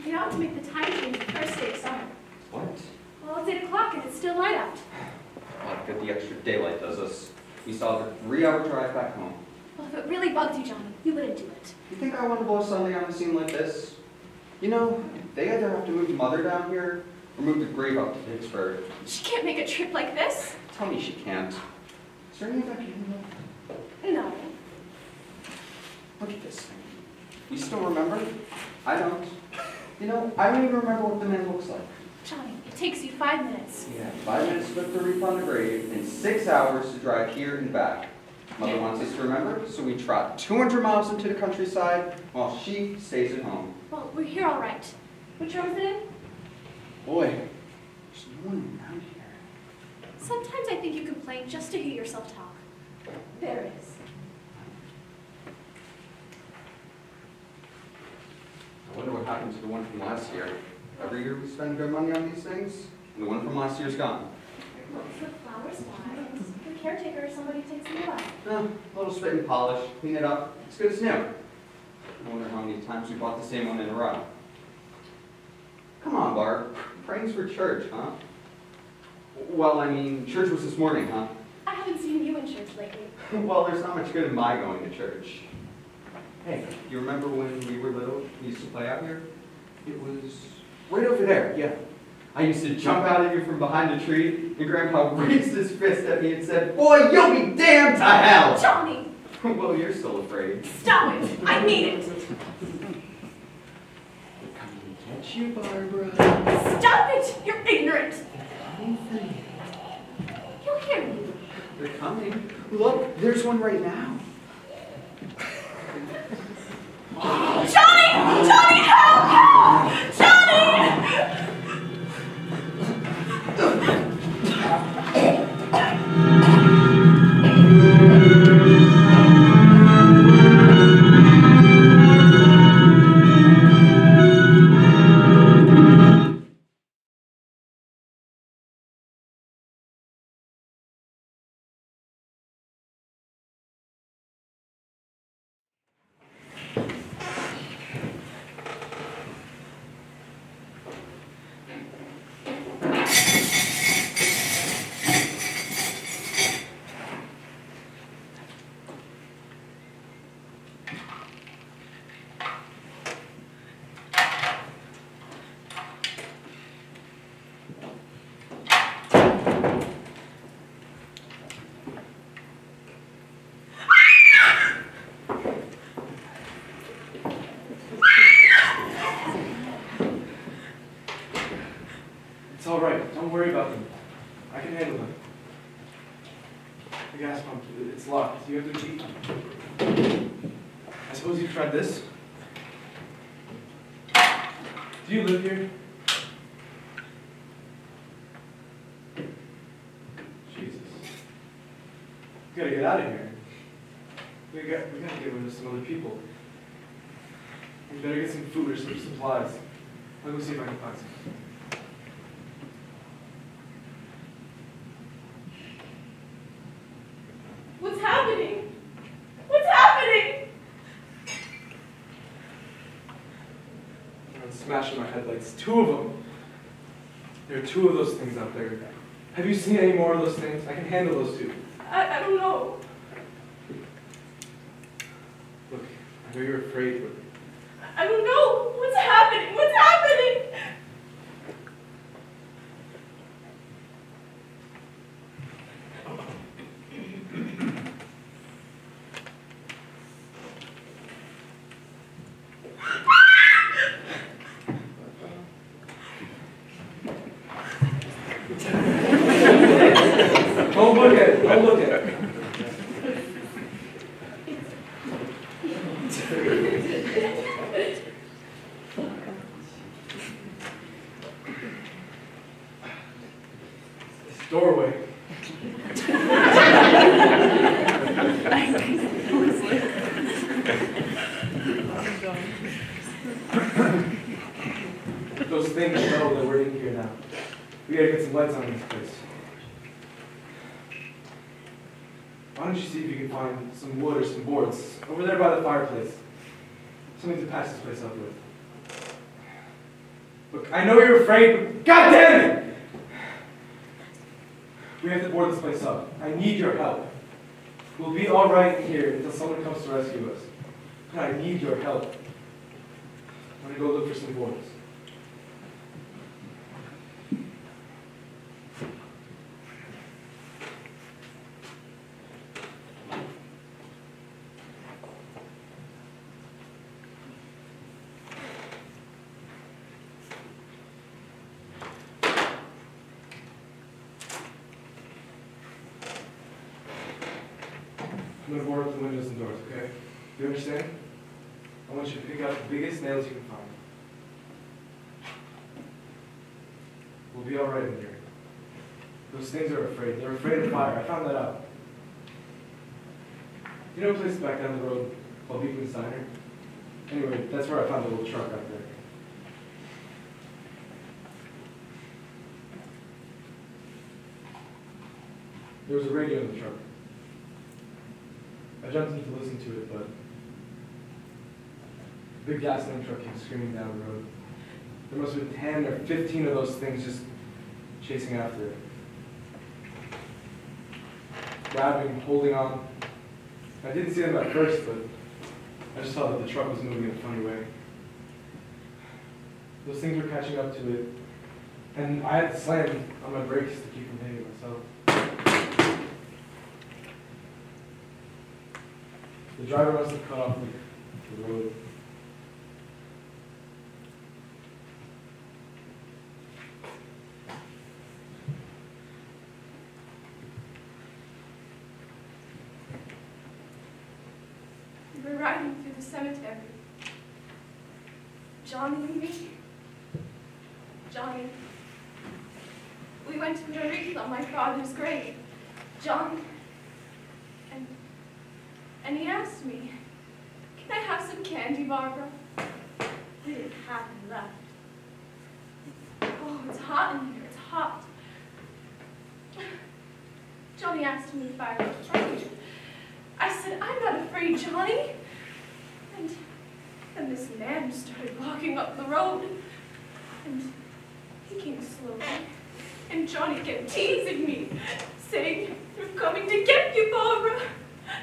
They ought to make the time change the first day of summer. What? Well, it's 8 o'clock and it's still light out. Well, good the extra daylight does us. We still have a 3-hour drive back home. Well, if it really bugged you, Johnny, you wouldn't do it. You think I want to blow Sunday on a scene like this? You know, they either have to move Mother down here or move the grave up to Pittsburgh. She can't make a trip like this. Tell me she can't. Is there any of that you know? No. Look at this thing. You still remember? I don't. You know, I don't even remember what the man looks like. Johnny, it takes you 5 minutes. Yeah, 5 minutes to put the wreath on the grave and 6 hours to drive here and back. Mother wants us to remember, so we trot 200 miles into the countryside while she stays at home. Well, we're here all right. Which room is it in? Boy, there's no one around here. Sometimes I think you complain just to hear yourself talk. There it is. I wonder what happened to the one from last year. Every year we spend good money on these things, and the one from last year's gone. Once the flowers die, the caretaker or somebody takes them away. A little spit and polish, clean it up, it's good as new. I wonder how many times we bought the same one in a row. Come on, Barb. Praying's for church, huh? Well, I mean, church was this morning, huh? I haven't seen you in church lately. Well, there's not much good in my going to church. Hey, you remember when we were little, we used to play out here? It was right over there, yeah. I used to jump out at you from behind a tree, and Grandpa raised his fist at me and said, "Boy, you'll be damned to hell!" Johnny! Well, you're still afraid. Stop it! I mean it! We're coming to get you, Barbara. Stop it! You're ignorant! You'll hear me. They're coming. Look, there's one right now. Johnny! Johnny, help! Help! Johnny! It's all right. Don't worry about them. I can handle them. The gas pump, it's locked. You have the key. I suppose you've tried this? Do you live here? Jesus. We gotta get out of here. We gotta get rid of some other people. We better get some food or some supplies. Let me see if I can find some. What's happening? What's happening? I'm smashing my headlights. 2 of them. There are 2 of those things out there. Have you seen any more of those things? I can handle those 2. I don't know. Look, I know you're afraid, but I don't know. What's happening? What's happening? don't look at it. Don't look at it. This doorway. We gotta get some lights on in this place. Why don't you see if you can find some wood or some boards over there by the fireplace? Something to patch this place up with. Look, I know you're afraid, but God damn it! We have to board this place up. I need your help. We'll be all right in here until someone comes to rescue us. But I need your help. I'm gonna go look for some boards. I'm going to board up the windows and doors, okay? Do you understand? I want you to pick out the biggest nails you can find. We'll be all right in here. Those things are afraid. They're afraid of fire. I found that out. You know a place back down the road called Beekman's Diner? Anyway, that's where I found the little truck out there. There was a radio in the truck. I jumped in to listen to it, but the big gasoline truck came screaming down the road. There must have been 10 or 15 of those things just chasing after it. Grabbing, holding on. I didn't see them at first, but I just saw that the truck was moving in a funny way. Those things were catching up to it, and I had to slam on my brakes to keep from hitting myself. The driver must have cut off the road. We were riding through the cemetery. Johnny and me. Johnny. We went to put a wreath on my father's grave. John. And he asked me, "Can I have some candy, Barbara?" We didn't have any left. Oh, it's hot in here. It's hot. Johnny asked me if I was afraid. I said, "I'm not afraid, Johnny." And then this man started walking up the road. And he came slowly. And Johnny kept teasing me, saying, "They're coming to get you, Barbara."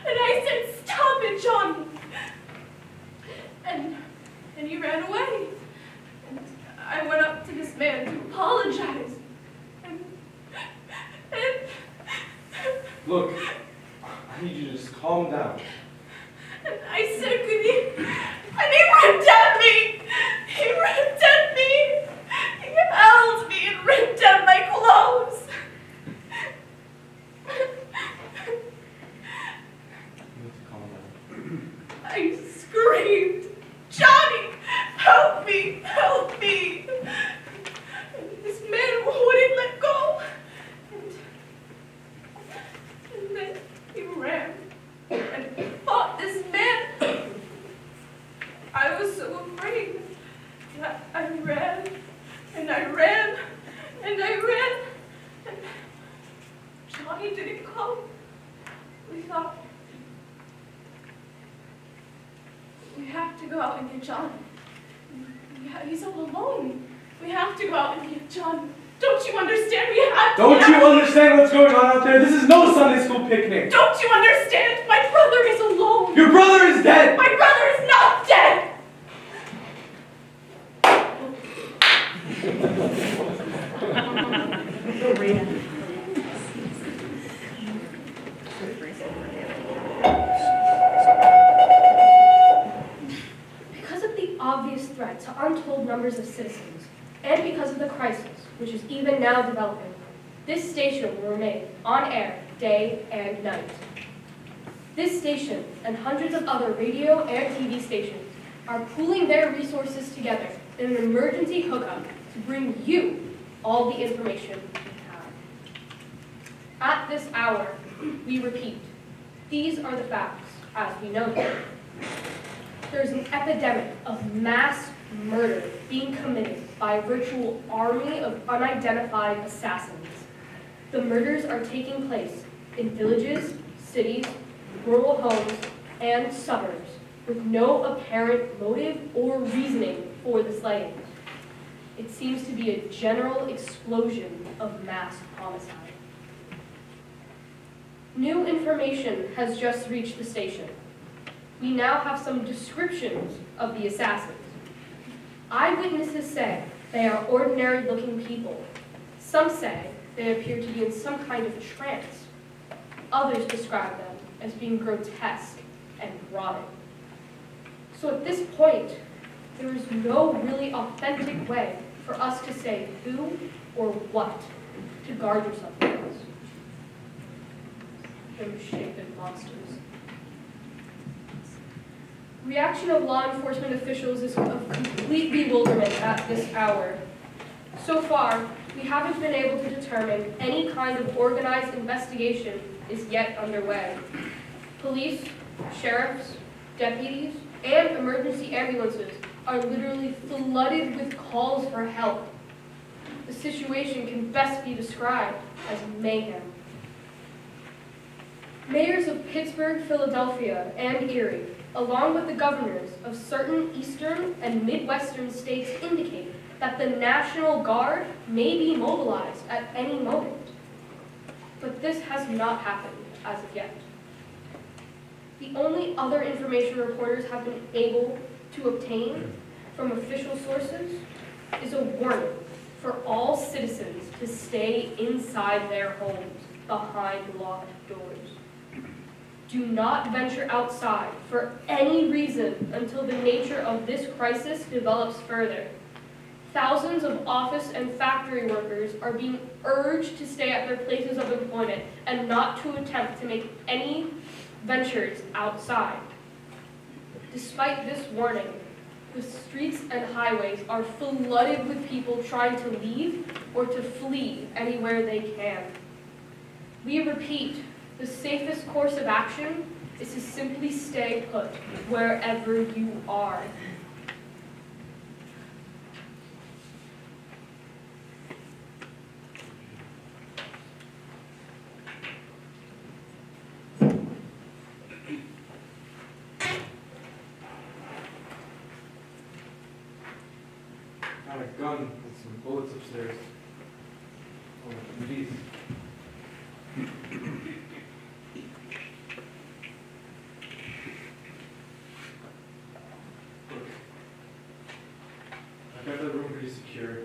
And I said, "Stop it, Johnny." And he ran away. And I went up to this man to apologize. And Look, I need you to just calm down. And I said, "Could he?" And he ripped at me. He ripped at me. He held me and ripped at my clothes. I screamed, "Johnny, help me, help me!" And this man wouldn't let go. And then he ran and fought this man. I was so afraid that I ran and I ran and I ran. And Johnny didn't come. We thought, we have to go out and get Johnny. He's all alone. We have to go out and get Johnny. Don't you understand? We have to. Don't you understand what's going on out there? This is no Sunday school picnic. Don't you understand? My brother is alone. Your brother is dead. My brother is not dead. Because of the obvious threat to untold numbers of citizens, and because of the crisis, which is even now developing, this station will remain on air day and night. This station and hundreds of other radio and TV stations are pooling their resources together in an emergency hookup to bring you all the information we have. At this hour, we repeat, these are the facts as we know them. There's an epidemic of mass murder being committed by a virtual army of unidentified assassins. The murders are taking place in villages, cities, rural homes, and suburbs, with no apparent motive or reasoning for the slayings. It seems to be a general explosion of mass homicide. New information has just reached the station. We now have some descriptions of the assassins. Eyewitnesses say they are ordinary-looking people. Some say they appear to be in some kind of trance. Others describe them as being grotesque and rotting. So at this point, there is no really authentic way for us to say who or what to guard yourself against. Those misshapen monsters. Reaction of law enforcement officials is of complete bewilderment at this hour. So far, we haven't been able to determine any kind of organized investigation is yet underway. Police, sheriffs, deputies, and emergency ambulances are literally flooded with calls for help. The situation can best be described as mayhem. Mayors of Pittsburgh, Philadelphia, and Erie, along with the governors of certain eastern and midwestern states, indicate that the National Guard may be mobilized at any moment. But this has not happened as of yet. The only other information reporters have been able to obtain from official sources is a warning for all citizens to stay inside their homes behind locked doors. Do not venture outside for any reason until the nature of this crisis develops further. Thousands of office and factory workers are being urged to stay at their places of employment and not to attempt to make any ventures outside. Despite this warning, the streets and highways are flooded with people trying to leave or to flee anywhere they can. We repeat, the safest course of action is to simply stay put wherever you are. Got a gun and some bullets upstairs. Oh, please. Look, I've got the room pretty secure.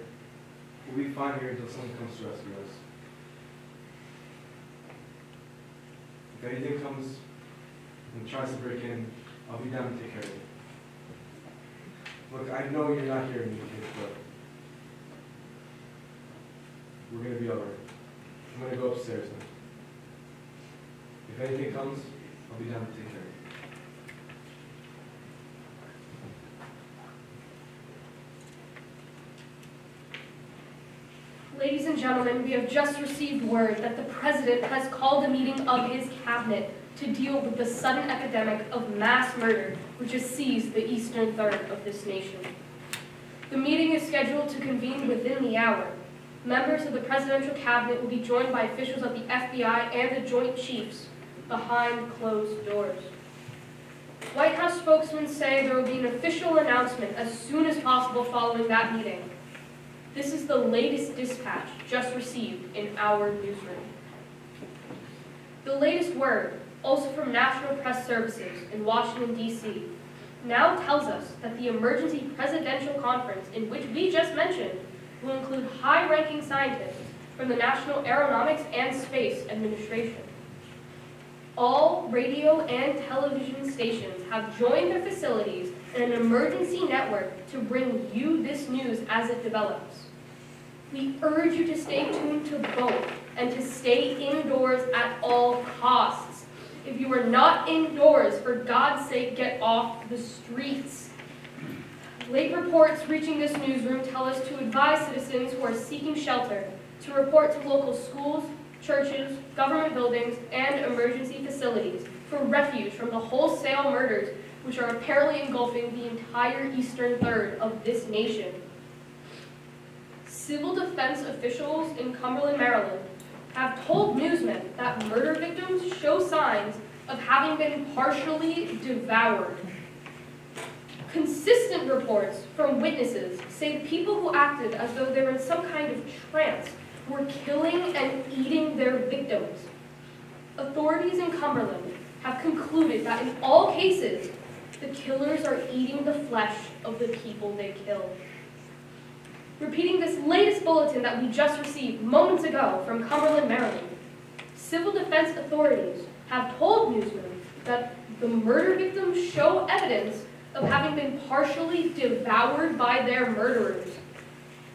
We'll be fine here until someone comes to rescue us. If anything comes and tries to break in, I'll be down to take care of it. Look, I know you're not hearing me, kid, but we're going to be all right. I'm going to go upstairs now. If anything comes, I'll be down to take care of it. Ladies and gentlemen, we have just received word that the President has called a meeting of his cabinet to deal with the sudden epidemic of mass murder which has seized the eastern third of this nation. The meeting is scheduled to convene within the hour. Members of the presidential cabinet will be joined by officials of the FBI and the Joint Chiefs behind closed doors. White House spokesmen say there will be an official announcement as soon as possible following that meeting. This is the latest dispatch just received in our newsroom. The latest word, also from National Press Services in Washington, D.C., now tells us that the emergency presidential conference in which we just mentioned will include high-ranking scientists from the National Aeronautics and Space Administration. All radio and television stations have joined their facilities in an emergency network to bring you this news as it develops. We urge you to stay tuned to both and to stay indoors at all costs. If you are not indoors, for God's sake, get off the streets. Late reports reaching this newsroom tell us to advise citizens who are seeking shelter to report to local schools, churches, government buildings, and emergency facilities for refuge from the wholesale murders which are apparently engulfing the entire eastern third of this nation. Civil defense officials in Cumberland, Maryland, have told newsmen that murder victims show signs of having been partially devoured. Consistent reports from witnesses say the people who acted as though they were in some kind of trance were killing and eating their victims. Authorities in Cumberland have concluded that in all cases, the killers are eating the flesh of the people they killed. Repeating this latest bulletin that we just received moments ago from Cumberland, Maryland, civil defense authorities have told newsmen that the murder victims show evidence of having been partially devoured by their murderers.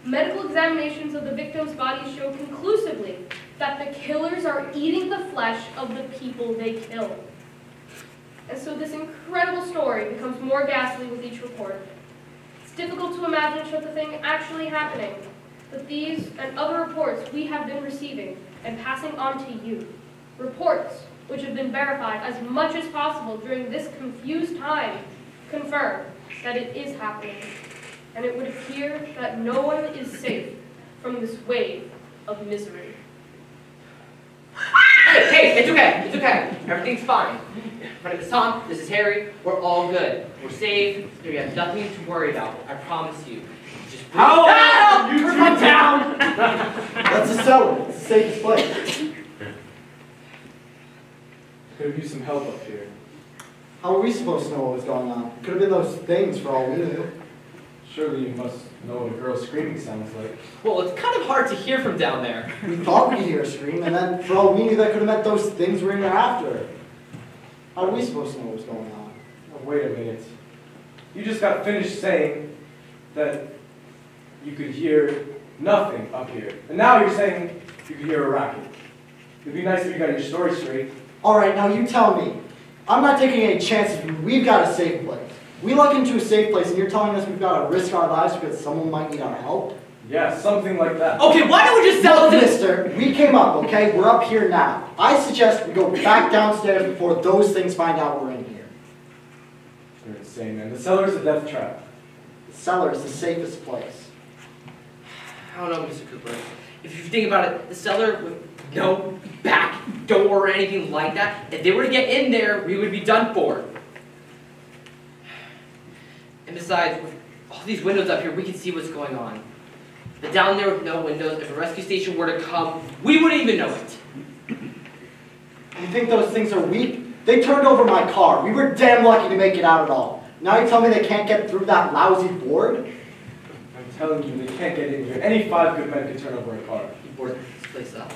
Medical examinations of the victims' bodies show conclusively that the killers are eating the flesh of the people they killed. And so this incredible story becomes more ghastly with each report. It's difficult to imagine such a thing actually happening, but these and other reports we have been receiving and passing on to you, reports which have been verified as much as possible during this confused time, confirm that it is happening, and it would appear that no one is safe from this wave of misery. Hey, it's okay. Everything's fine. My name is Tom, this is Harry, we're all good. We're safe, we have nothing to worry about, I promise you. Just How you come down! That's the cellar. It's the safest place. Could have used some help up here. How are we supposed to know what was going on? It could have been those things for all we knew. Surely you must know what a girl screaming sounds like. Well, it's kind of hard to hear from down there. We thought we'd hear a scream, and then for all we knew, that could have meant those things were in there after. How are we supposed to know what was going on? Oh, wait a minute. You just got finished saying that you could hear nothing up here. And now you're saying you could hear a racket. It'd be nice if you got your story straight. All right, now you tell me. I'm not taking any chances. We've got a safe place. We luck into a safe place, and you're telling us we've got to risk our lives because someone might need our help? Yeah, something like that. Okay, why don't we just sell Look, it to... mister, we came up, okay? We're up here now. I suggest we go back downstairs before those things find out we're in here. You're insane, man. The cellar's a death trap. The cellar is the safest place. I don't know, Mr. Cooper. If you think about it, the cellar with no back door or anything like that, if they were to get in there, we would be done for. And besides, with all these windows up here, we can see what's going on. But down there with no windows, if a rescue station were to come, we wouldn't even know it. You think those things are weak? They turned over my car. We were damn lucky to make it out at all. Now you tell me they can't get through that lousy board? I'm telling you, they can't get in here. Any 5 good men could turn over a car. You board this place up.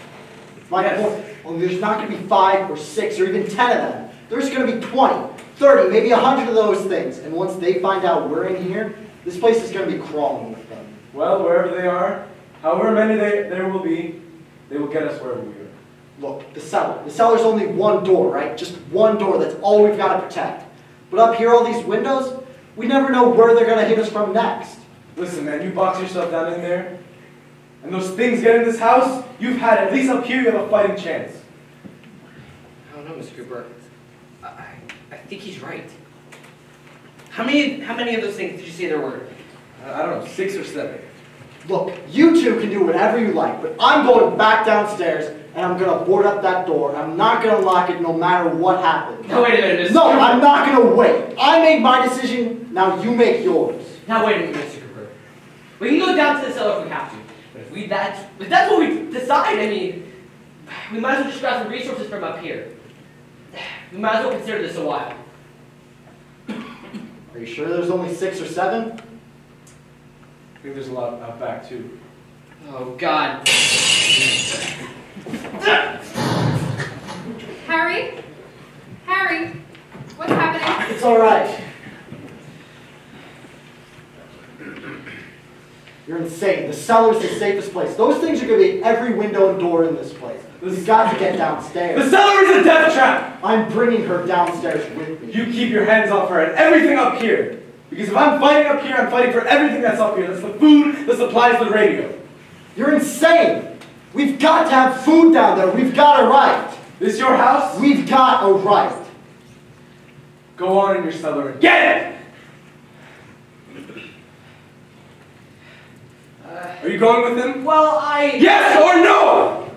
My Yes. point, well, there's not going to be 5 or 6 or even 10 of them. There's going to be 20, 30, maybe 100 of those things. And once they find out we're in here, this place is going to be crawling with them. Well, wherever they are, however many there will be, they will get us wherever we are. Look, the cellar. The cellar's only one door, right? Just one door. That's all we've got to protect. But up here, all these windows, we never know where they're going to hit us from next. Listen, man, you box yourself down in there, and those things get in this house, you've had, at least up here, you have a fighting chance. I don't know, Mr. Cooper. I think he's right. How many of those things did you say there were? I don't know, 6 or 7. Look, you two can do whatever you like, but I'm going back downstairs, and I'm going to board up that door, and I'm not going to lock it no matter what happens. Now wait a minute, Mr. No, Cooper. I'm not going to wait. I made my decision, now you make yours. Now wait a minute, Mr. Cooper. We can go down to the cellar if we have to. But if that's what we decide, I mean, we might as well just grab some resources from up here. We might as well consider this a while. Are you sure there's only 6 or 7? I think there's a lot out back, too. Oh, God. Harry? Harry? What's happening? It's all right. You're insane. The cellar's the safest place. Those things are going to be every window and door in this place. We've got to get The downstairs. cellar is a death trap! I'm bringing her downstairs with me. You keep your hands off her and everything up here. Because if I'm fighting up here, I'm fighting for everything that's up here. That's the food, the supplies, the radio. You're insane. We've got to have food down there. We've got a right. This your house? We've got a right. Go on in your cellar and get it! Are you going with him? Well, Yes or no?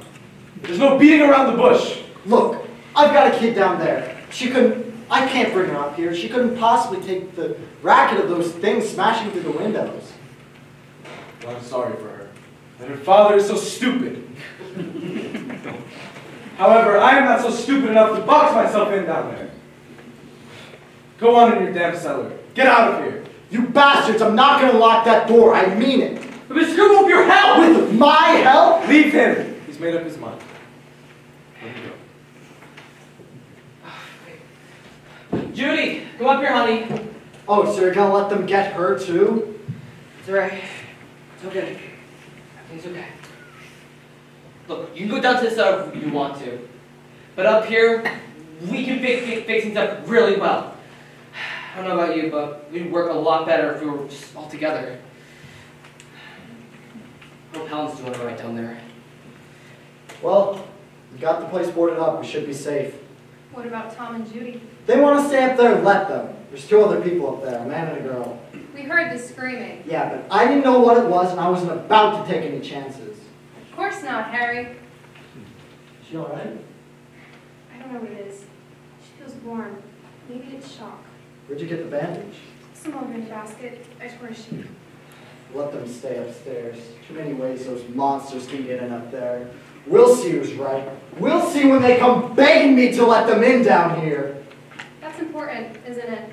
There's no beating around the bush. Look, I've got a kid down there. I can't bring her up here. She couldn't possibly take the racket of those things smashing through the windows. Well, I'm sorry for her. And her father is so stupid. However, I am not so stupid enough to box myself in down there. Go on in your damn cellar. Get out of here. You bastards, I'm not going to lock that door. I mean it. but screw up your help! With my help? Leave him. He's made up his mind. Let him go. Judy, come up here, honey. Oh, so you're going to let them get her too? It's alright. It's okay. Everything's okay. Look, you can go down to the cellar if you want to. But up here, we can fix things up really well. I don't know about you, but we'd work a lot better if we were just all together. Hope Helen's doing alright down there. Well, we got the place boarded up. We should be safe. What about Tom and Judy? They want to stay up there, let them. There's two other people up there, a man and a girl. We heard the screaming. Yeah, but I didn't know what it was, and I wasn't about to take any chances. Of course not, Harry. She all right? I don't know what it is. She feels warm. Maybe it's shock. Where'd you get the bandage? Someone in the basket. I tore a sheet. Let them stay upstairs. Too many ways those monsters can get in up there. We'll see who's right. We'll see when they come begging me to let them in down here. That's important, isn't it?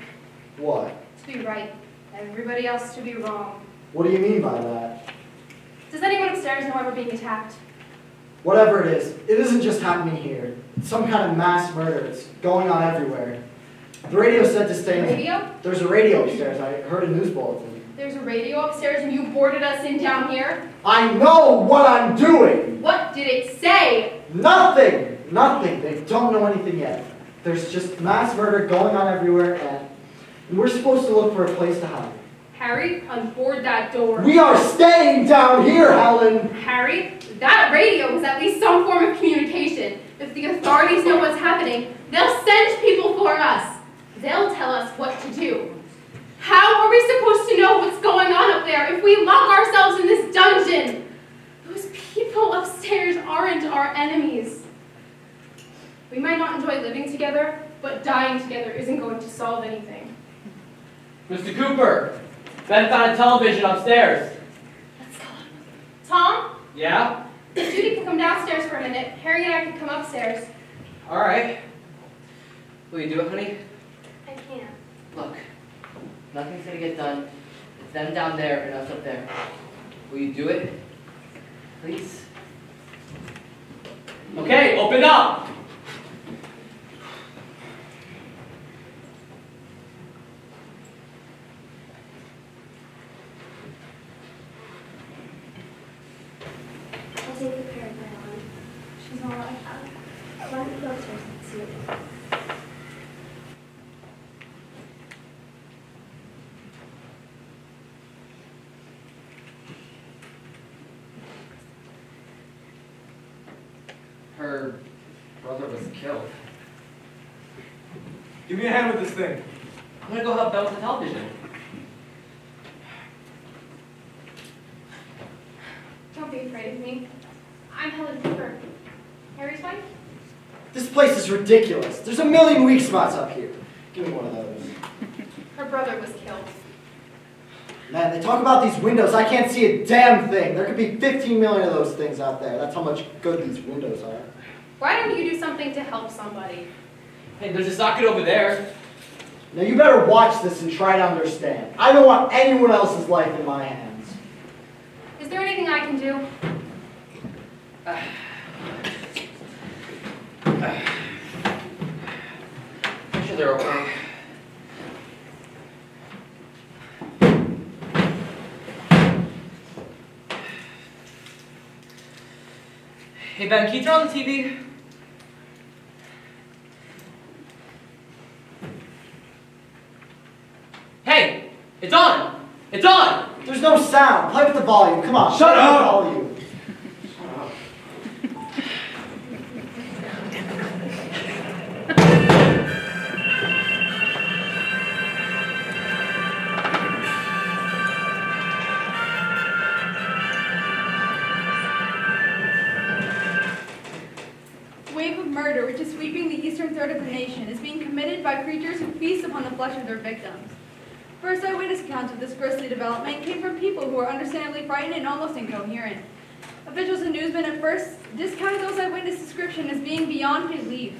What? To be right. Everybody else to be wrong. What do you mean by that? Does anyone upstairs know why we're being attacked? Whatever it isn't just happening here. It's some kind of mass murder. It's going on everywhere. The radio said to stay in. Radio? There's a radio upstairs. I heard a news bulletin. There's a radio upstairs and you boarded us in down here? I know what I'm doing! What did it say? Nothing! Nothing. They don't know anything yet. There's just mass murder going on everywhere, and we're supposed to look for a place to hide. Harry, unboard that door. We are staying down here, Helen! Harry, that radio is at least some form of communication. If the authorities know what's happening, they'll send people for us. They'll tell us what to do. How are we supposed to know what's going on up there if we lock ourselves in this dungeon? Those people upstairs aren't our enemies. We might not enjoy living together, but dying together isn't going to solve anything. Mr. Cooper, Ben found a television upstairs. Let's go. Tom? Yeah? Judy can come downstairs for a minute. Harry and I can come upstairs. Alright. Will you do it, honey? I can't. Look, nothing's gonna get done. It's them down there and us up there. Will you do it? Please? Okay, open up! I'll take the pair of my on. She's all I have. Why don't you go upstairs and see it? Her brother was killed. Give me a hand with this thing. I'm gonna go help Ben with the television. Don't be afraid of me. I'm Helen Cooper. Harry's wife? This place is ridiculous. There's a million weak spots up here. Give me one of those. Her brother was killed. Man, they talk about these windows. I can't see a damn thing. There could be 15 million of those things out there. That's how much good these windows are. Why don't you do something to help somebody? Hey, there's a socket over there. Now you better watch this and try to understand. I don't want anyone else's life in my hands. Is there anything I can do? I'm sure they're okay. Hey Ben, can you turn on the TV? Hey! It's on! It's on! There's no sound. Play with the volume. Come on. Shut play with up! the volume. eastern third of the nation is being committed by creatures who feast upon the flesh of their victims. First eyewitness accounts of this grisly development came from people who were understandably frightened and almost incoherent. Officials and newsmen at first discounted those eyewitness descriptions as being beyond belief.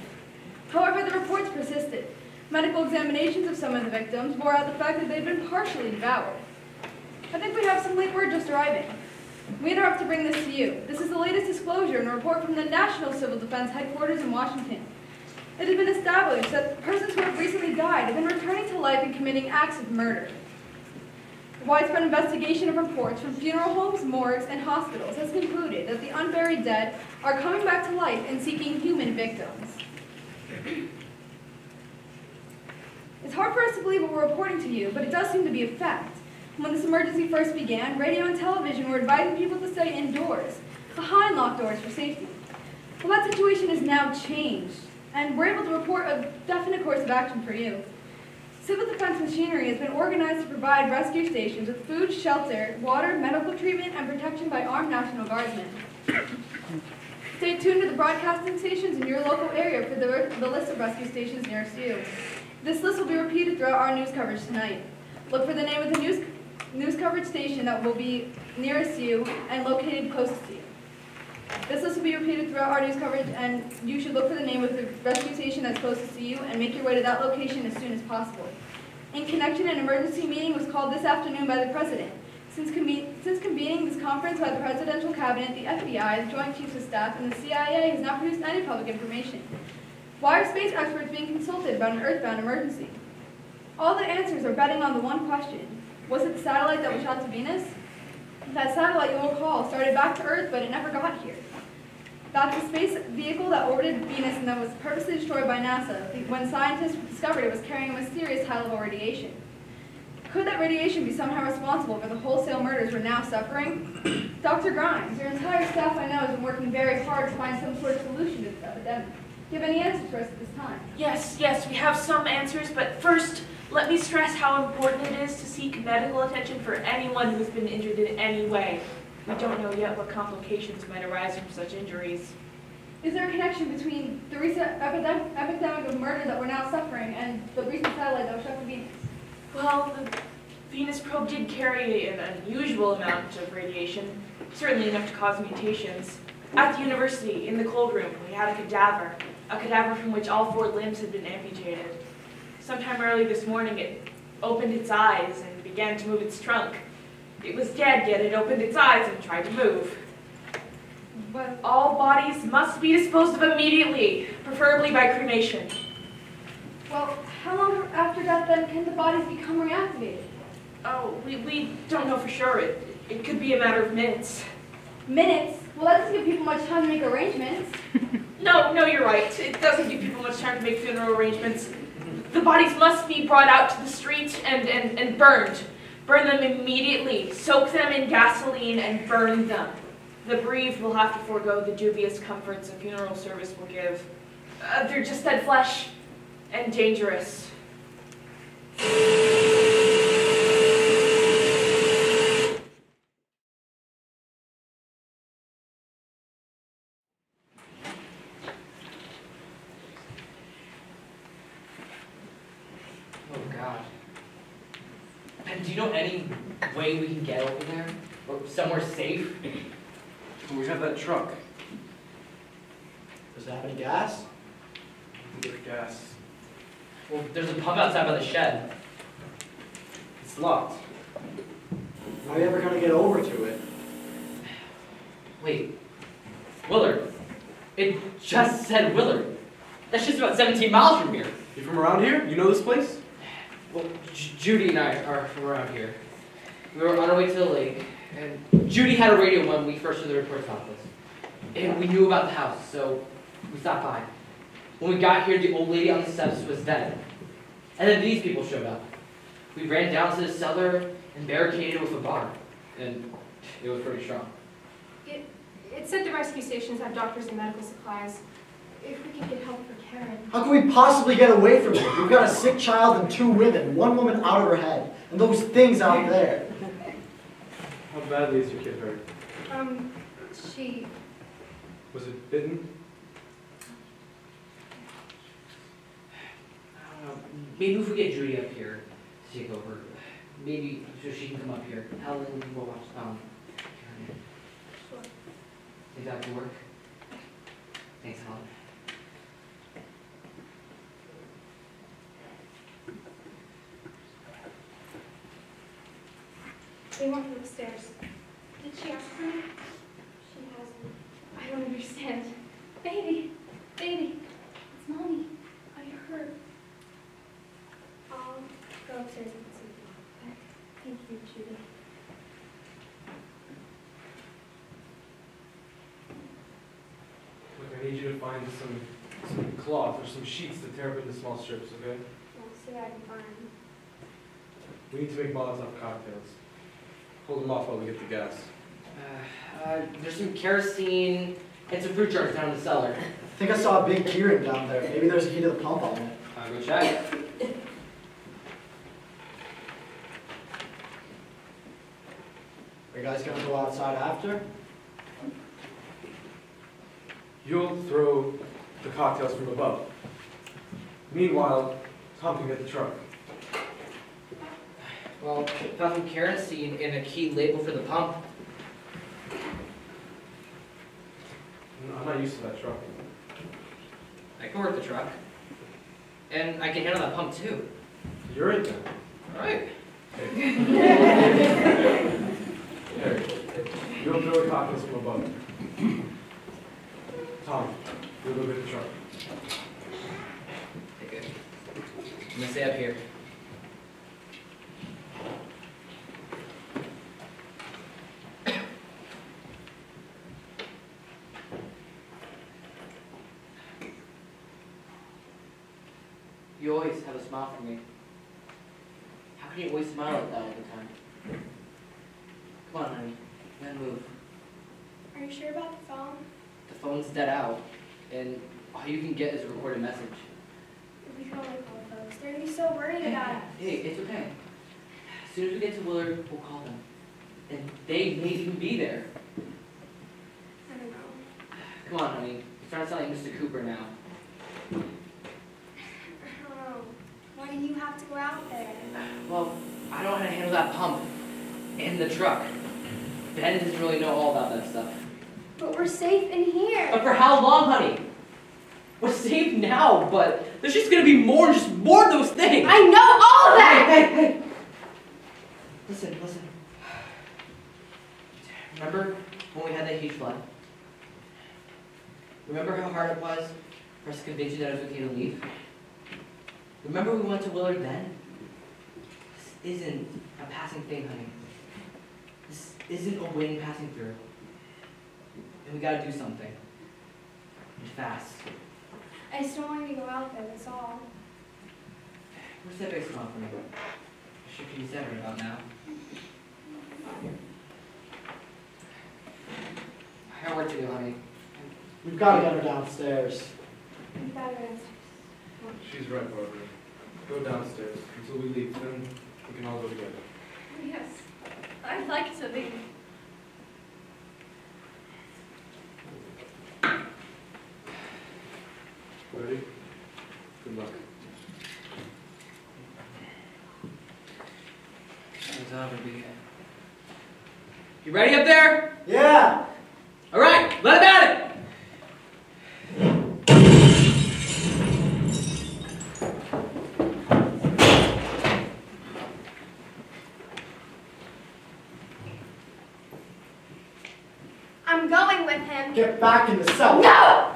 However, the reports persisted. Medical examinations of some of the victims bore out the fact that they had been partially devoured. I think we have some late word just arriving. We interrupt to bring this to you. This is the latest disclosure in a report from the National Civil Defense Headquarters in Washington. It has been established that persons who have recently died have been returning to life and committing acts of murder. The widespread investigation of reports from funeral homes, morgues, and hospitals has concluded that the unburied dead are coming back to life and seeking human victims. It's hard for us to believe what we're reporting to you, but it does seem to be a fact. When this emergency first began, radio and television were advising people to stay indoors, behind locked doors for safety. Well, that situation has now changed, and we're able to report a definite course of action for you. Civil defense machinery has been organized to provide rescue stations with food, shelter, water, medical treatment, and protection by armed National Guardsmen. Stay tuned to the broadcasting stations in your local area for the list of rescue stations nearest you. This list will be repeated throughout our news coverage tonight. Look for the name of the news coverage station that will be nearest you and located closest to you. This list will be repeated throughout our news coverage, and you should look for the name of the rescue station that's closest to you and make your way to that location as soon as possible. In connection, an emergency meeting was called this afternoon by the President. Since convening this conference by the Presidential Cabinet, the FBI, the Joint Chiefs of Staff, and the CIA has not produced any public information. Why are space experts being consulted about an earthbound emergency? All the answers are betting on the one question. Was it the satellite that was shot to Venus? That satellite, you'll recall, started back to Earth, but it never got here. That's the space vehicle that orbited Venus and that was purposely destroyed by NASA when scientists discovered it was carrying a mysterious high-level radiation. Could that radiation be somehow responsible for the wholesale murders we're now suffering? Dr. Grimes, your entire staff I know has been working very hard to find some sort of solution to this epidemic. Do you have any answers for us at this time? Yes, we have some answers, but first, let me stress how important it is to seek medical attention for anyone who has been injured in any way. We don't know yet what complications might arise from such injuries. Is there a connection between the recent epidemic of murder that we're now suffering and the recent satellite that was shot to Venus? Well, the Venus probe did carry an unusual amount of radiation, certainly enough to cause mutations. At the university, in the cold room, we had a cadaver from which all 4 limbs had been amputated. Sometime early this morning, it opened its eyes and began to move its trunk. It was dead, yet it opened its eyes and tried to move. But all bodies must be disposed of immediately, preferably by cremation. well, how long after death then can the bodies become reactivated? Oh, we don't know for sure. It could be a matter of minutes. Minutes? Well, that doesn't give people much time to make arrangements. No, you're right. It doesn't give people much time to make funeral arrangements. The bodies must be brought out to the street and burned. Burn them immediately. Soak them in gasoline and burn them. The bereaved will have to forego the dubious comforts a funeral service will give. They're just dead flesh and dangerous. Oh, God. And do you know any way we can get over there? Or somewhere safe? Well, we have that truck. Does it have any gas? Get gas. Well, there's a pump outside by the shed. It's locked. How are you ever going to get over to it? Wait. Willard. It just said Willard. That's just about 17 miles from here. You from around here? You know this place? Well, Judy and I are from around here. We were on our way to the lake, and Judy had a radio when we first did the reports office. And we knew about the house, so we stopped by. When we got here, the old lady on the steps was dead. And then these people showed up. We ran down to the cellar and barricaded it with a bar. And it was pretty strong. It said the rescue stations have doctors and medical supplies. If we could get help for Karen. How can we possibly get away from it? We've got a sick child and 2 women, 1 woman out of her head, and those things out there. How badly is your kid hurt? She... Was it bitten? maybe if we get Judy up here to take over, maybe so she can come up here. Helen, you will watch. Sure. Think that could work? Thanks, Helen. They want me upstairs. Did she ask for me? She hasn't. I don't understand. Baby, it's Mommy. I heard. I'll go upstairs and see you. Okay. Thank you, Judy. Look, I need you to find some cloth or some sheets to tear up into small strips, okay? I'll see what I can find. We need to make Molotov cocktails. Hold them off while we get the gas. There's some kerosene and some fruit jars down in the cellar. I think I saw a big keyring down there. Maybe there's a key to the pump on it. I'll go check. Are you guys gonna go outside after? You'll throw the cocktails from above. Meanwhile, Tom can get the truck. Well, found some kerosene and a key label for the pump. I'm not used to that truck. I can work the truck. And I can handle that pump too. You're it then. Alright. There. You'll throw the cocktails from above. Tom, you'll go get the truck. Okay, good. I'm gonna stay up here. You always have a smile for me. How can you always smile like that all the time? Come on, honey. We gotta move. Are you sure about the phone? The phone's dead out, and all you can get is a recorded message. We can only call folks. They're gonna be so worried about us. Hey, it's okay. As soon as we get to Willard, we'll call them. And they may even be there. I don't know. Come on, honey. You're starting to sound like Mr. Cooper now. I don't know. Why do you have to go out there? Well, I don't know how to handle that pump and the truck. Ben doesn't really know all about that stuff. But we're safe in here. But for how long, honey? We're safe now, but there's just gonna be more of those things. I know all of that! Hey. Listen. Remember when we had that huge flood? Remember how hard it was for us to convince you that it was okay to leave? Remember we went to Willard then? This isn't a passing thing, honey. This isn't a wind passing through. And we gotta do something. And fast. I just don't want you to go out there, that's all. Where's that big smile for me? Sure can you say it about now? I got work to do, honey. We've got to get her downstairs. We've got to go downstairs. She's right, Barbara. Go downstairs until we leave, then we can all go together. Yes, I'd like to leave. Ready? Good luck. You ready up there? Yeah! All right, let him at it! I'm going with him. Get back in the cell. No!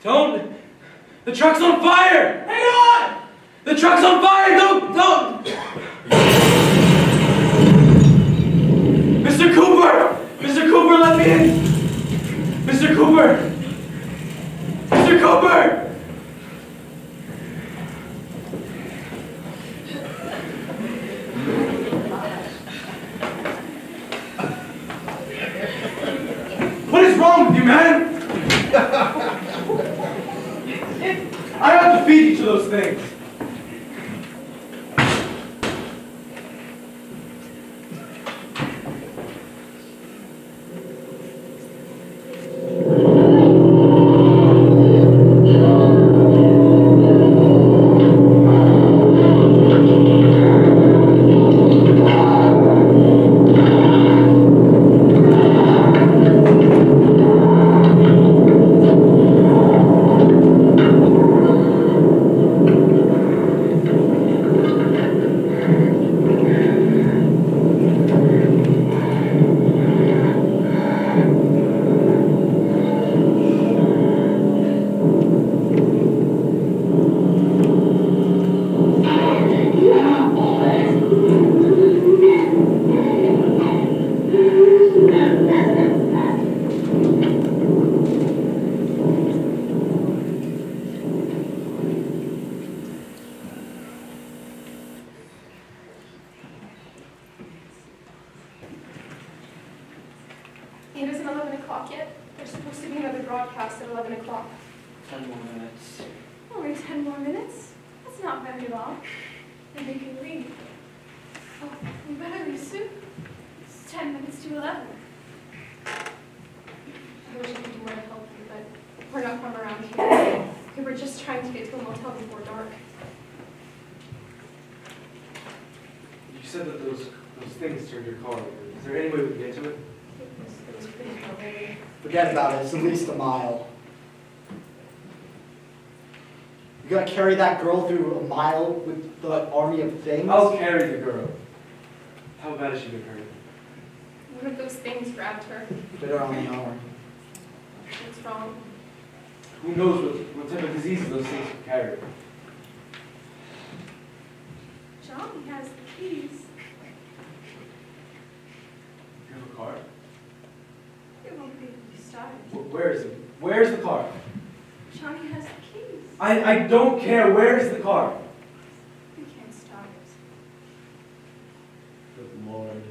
Don't! The truck's on fire! Hang on! The truck's on fire! Don't! Mr. Cooper! Mr. Cooper, let me in! Mr. Cooper! Mr. Cooper! What is wrong with you, man? I have to feed each of those things. It isn't 11 o'clock yet. There's supposed to be another broadcast at 11 o'clock. 10 more minutes. Only 10 more minutes? That's not very long. And they can read. Oh, we better be soon. It's 10 minutes to 11. I wish I could do more to help you, but we're not from around here. We were just trying to get to a motel before dark. You said that those things turned your car. Is there any way we can get to it? It was pretty troubling. Forget about it, it's at least a mile. You gotta carry that girl through a mile with the army of things? I'll carry the girl. How bad has she been hurt? One of those things grabbed her. Bit her on the arm. What's wrong? Who knows what type of diseases those things can carry? Johnny has the keys. You have a car? It won't be able to be started. Where is it? Where's the car? Johnny has the keys. I don't care. Where is the car? We can't start it. Good Lord.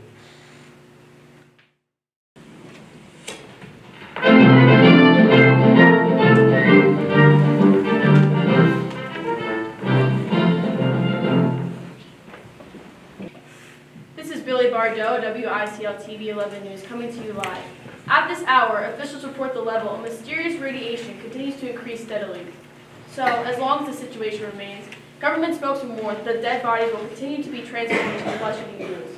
This is Billy Bardot, WICL TV 11 News, coming to you live. At this hour, officials report the level of mysterious radiation continues to increase steadily. So, as long as the situation remains, government spokesmen warn that the dead bodies will continue to be transformed into flesh-eating ghouls.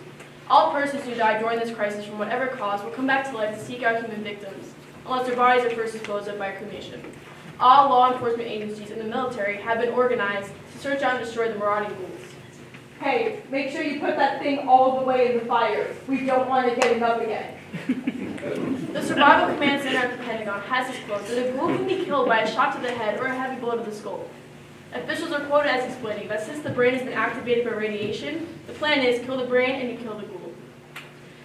All persons who die during this crisis from whatever cause will come back to life to seek out human victims, unless their bodies are first disposed of by cremation. All law enforcement agencies and the military have been organized to search out and destroy the marauding ghouls. Hey, make sure you put that thing all the way in the fire. We don't want to get it up again. The Survival Command Center at the Pentagon has disclosed that a ghoul can be killed by a shot to the head or a heavy blow to the skull. Officials are quoted as explaining that since the brain has been activated by radiation, the plan is kill the brain and you kill the ghoul.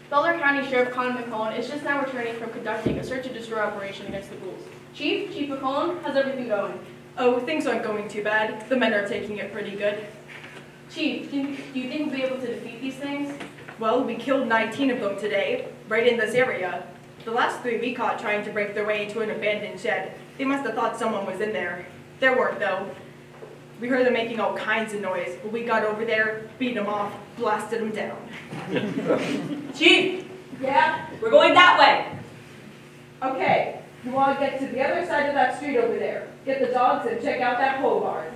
Butler County Sheriff Colin McCullen is just now returning from conducting a search and destroy operation against the ghouls. Chief McCullen, how's everything going? Oh, things aren't going too bad. The men are taking it pretty good. Chief, do you think we'll be able to defeat these things? Well, we killed 19 of them today, right in this area. The last 3 we caught trying to break their way into an abandoned shed. They must have thought someone was in there. There weren't, though. We heard them making all kinds of noise, but we got over there, beat them off, blasted them down. Chief, Yeah? we're going that way. Okay, you want to get to the other side of that street over there. Get the dogs and check out that pole barn.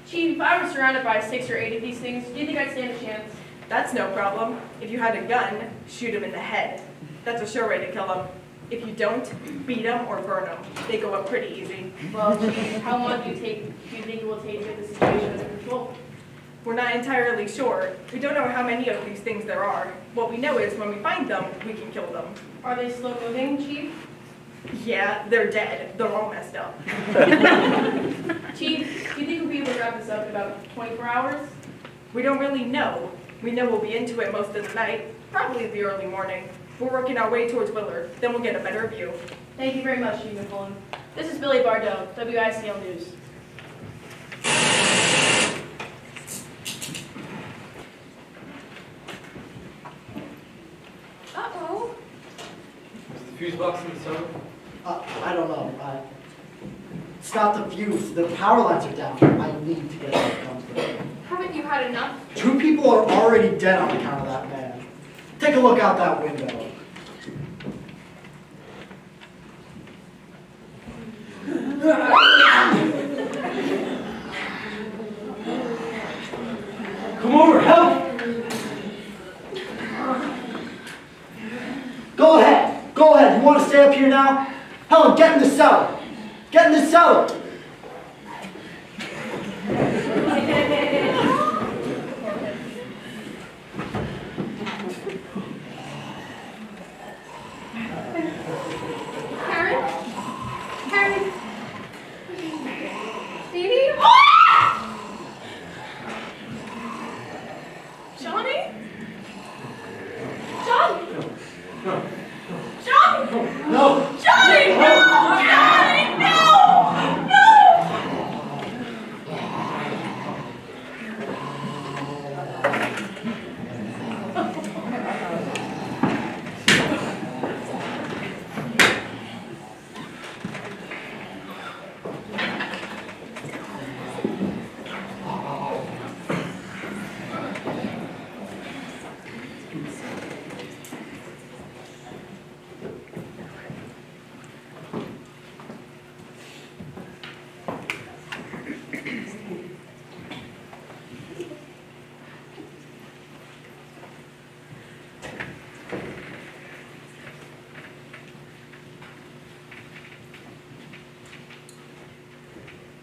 Chief, if I were surrounded by 6 or 8 of these things, do you think I'd stand a chance? That's no problem. If you had a gun, shoot them in the head. That's a sure way to kill them. If you don't, beat them or burn them. They go up pretty easy. Well, Chief, how long do you think it will take to get the situation under control? We're not entirely sure. We don't know how many of these things there are. What we know is when we find them, we can kill them. Are they slow moving, Chief? Yeah, they're dead. They're all messed up. Chief, do you think we'll be able to wrap this up in about 24 hours? We don't really know. We know we'll be into it most of the night, probably the early morning. We're working our way towards Willard, then we'll get a better view. Thank you very much, Chief McCullen. This is Billy Bardot, WICL News. Uh-oh. Is the fuse box in the stove? I don't know. It's not the fuse. The power lines are down. I need to get out of comfort. Haven't you had enough? 2 people are already dead on account of that man. Take a look out that window. Come over, help! Go ahead. Go ahead. You want to stay up here now? Helen, get in the cellar. Get in the cellar. Karen? Baby? Johnny? Johnny? No. Johnny? No. Johnny, no! Johnny, no! No!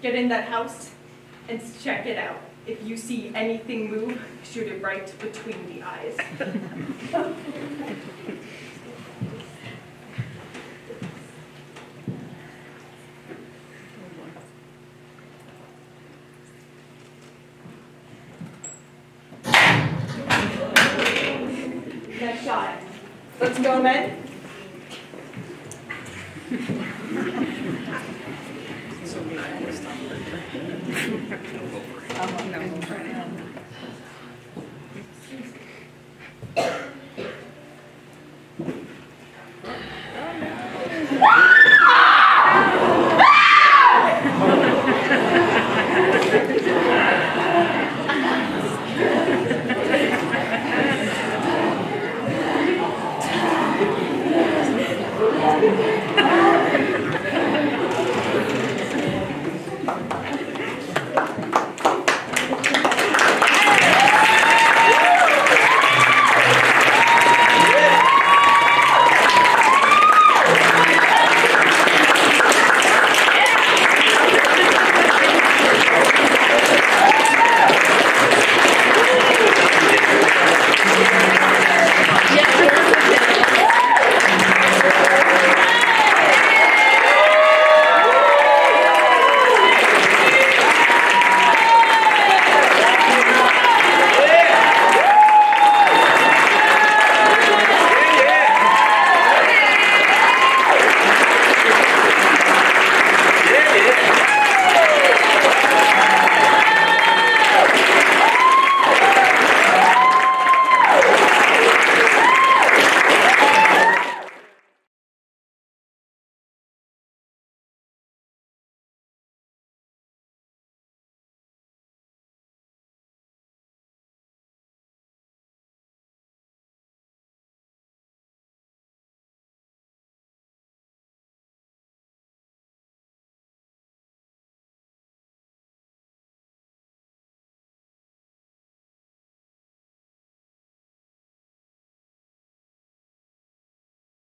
Get in that house and check it out. If you see anything move, shoot it right between the eyes. Nice shot. Let's go, men. Oh, no.